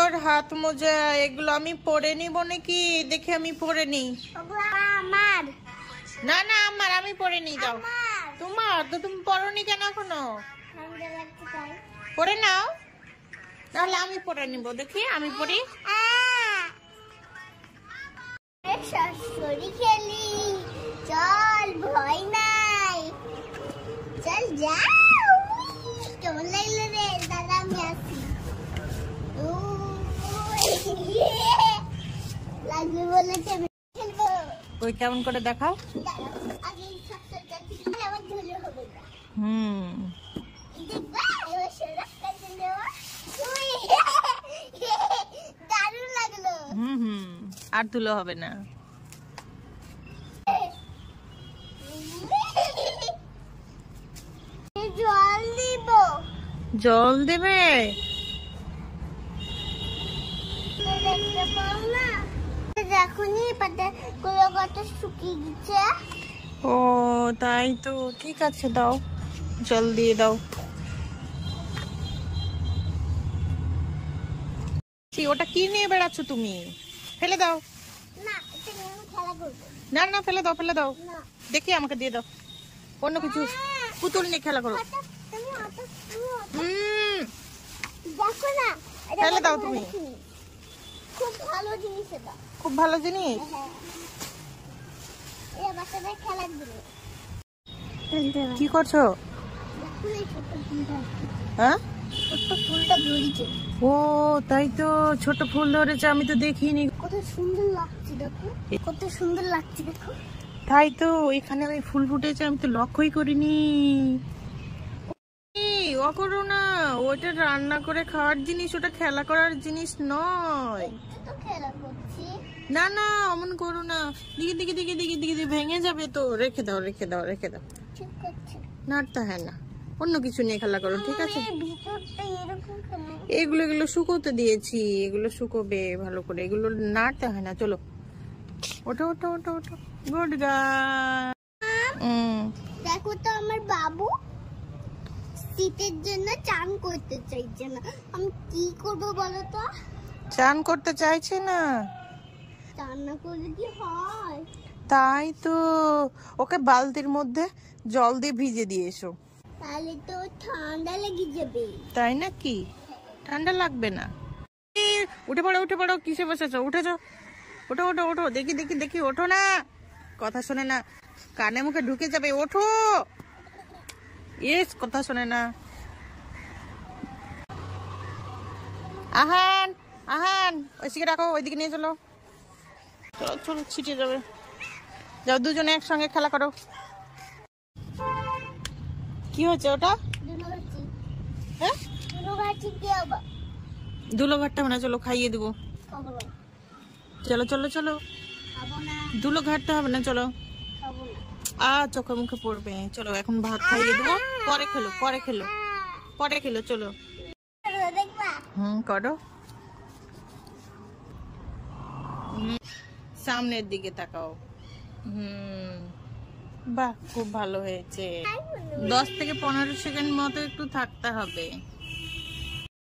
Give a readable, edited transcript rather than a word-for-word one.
সুন্দর হাত মোজা, এগুলো আমি পরে নিব নাকি? দেখি আমি পরে নিই। আমার না না আমার, আমি পরে নিই। দাও। তোমার তো, তুমি পরনি কেন এখনো? পরে নাও, তাহলে আমি পরে নিব। দেখি আমি পরি। শাশুড়ি খেলি, চল ভয় নাই, চল যাও। কেমন লাগলো রে দাদা? আমি আসি। লাগবে বলেছে খেলবো। ওই কেমন করে দেখাও। আগে আমার ধুলো হবে না। দেখবা এবার রাস্তা দিল, দারুণ লাগলো। আর তুলো হবে না। জল দিব। জল দেবে? দেখতে পাও না? দেখুনি পাতাগুলো কত শুকিয়ে গেছে। ও তাই তো, ঠিক আছে দাও, জল দিয়ে দাও। ওটা কি নিয়ে বেড়াচ্ছ তুমি? ফেলে দাও। না, এটা নিয়ে আমি খেলা করব। না না ফেলে দাও, ফেলে দাও। না। দেখি আমাকে দিয়ে দাও, অন্য কিছু পুতুল নিয়ে খেলা করো। দেখো না, ফেলে দাও তুমি। খুব ভালো জিনিস এটা। খুব ভালো জিনিস। হ্যাঁ, এটা বাচ্চাদের খেলার জিনিস। কি করছো? দেখো না, ছোট ফুলটা, হ্যাঁ ছোট ফুলটা ধরেছে। ও তাই তো, ছোট ফুল ধরেছে, আমি তো দেখিনি। কত সুন্দর লাগছে দেখো, কত সুন্দর লাগছে দেখো। তাই তো, এখানে আমি ফুল ফুটেছে, আমি তো লক্ষ্যই করিনি। ও করো না, ওটা রান্না করে খাওয়ার জিনিস, ওটা খেলা করার জিনিস নয়। তো খেলা করছি। না না অমন করো না, দিকে দিকে দিকে দিকে দিকে ভেঙে যাবে তো। রেখে দাও, রেখে দাও, রেখে দাও। ঠিক আছে। নাড়তে হয় না, অন্য কিছু নিয়ে খেলা করো, ঠিক আছে? ভিতরটা এরকম কেন? এগুলো এগুলো শুকোতে দিয়েছি, এগুলো শুকোবে ভালো করে, এগুলো নাড়তে হয় না। চলো ওঠো ওঠো ওঠো ওঠো, গুড গার্ল। দেখো তো আমার বাবু শীতের জন্য চান করতে চাইছে না। আমি কি করব বলো তো? চান করতে চাইছে না? চান না করলে কি হয়? তাই তো, ওকে বালতির মধ্যে জল দিয়ে ভিজে দিয়ে এসো। তাহলে তো ঠান্ডা লেগে যাবে। তাই নাকি? ঠান্ডা লাগবে না। উঠে পড়ো, উঠে পড়ো, কিসে বসেছো? উঠেছো, ওঠো ওঠো ওঠো, দেখি দেখি দেখি, ওঠো না, কথা শোনে না, কানে মুখে ঢুকে যাবে, ওঠো। ইয়েস, কথা শোনে না। আহান আহান, ওইদিকে রাখো, ওইদিকে নিয়ে চলো। চলো চলো, ছিটে যাবে। যাও, দুজনে একসঙ্গে খেলা করো। কি হচ্ছে ওটা? দুলোবাচ্ছি, হ্যাঁ, দুলোবাচ্ছি কি হবে? ধুলো ঘাটটা মানে, চলো খাইয়ে দেবো। খাবো না, চলো চলো চলো, খাবো না, ধুলো ঘাটতে হবে না, চলো। খাবো না। চোখে মুখে পড়বে। চলো এখন ভাত খাইয়ে দেবো, পরে খেলো, পরে খেলো, পরে খেলো, চলো। দেখবা? করো। সামনের দিকে তাকাও। বাহ, খুব ভালো হয়েছে। 10 থেকে 15 সেকেন্ড মতো একটু থাকতে হবে।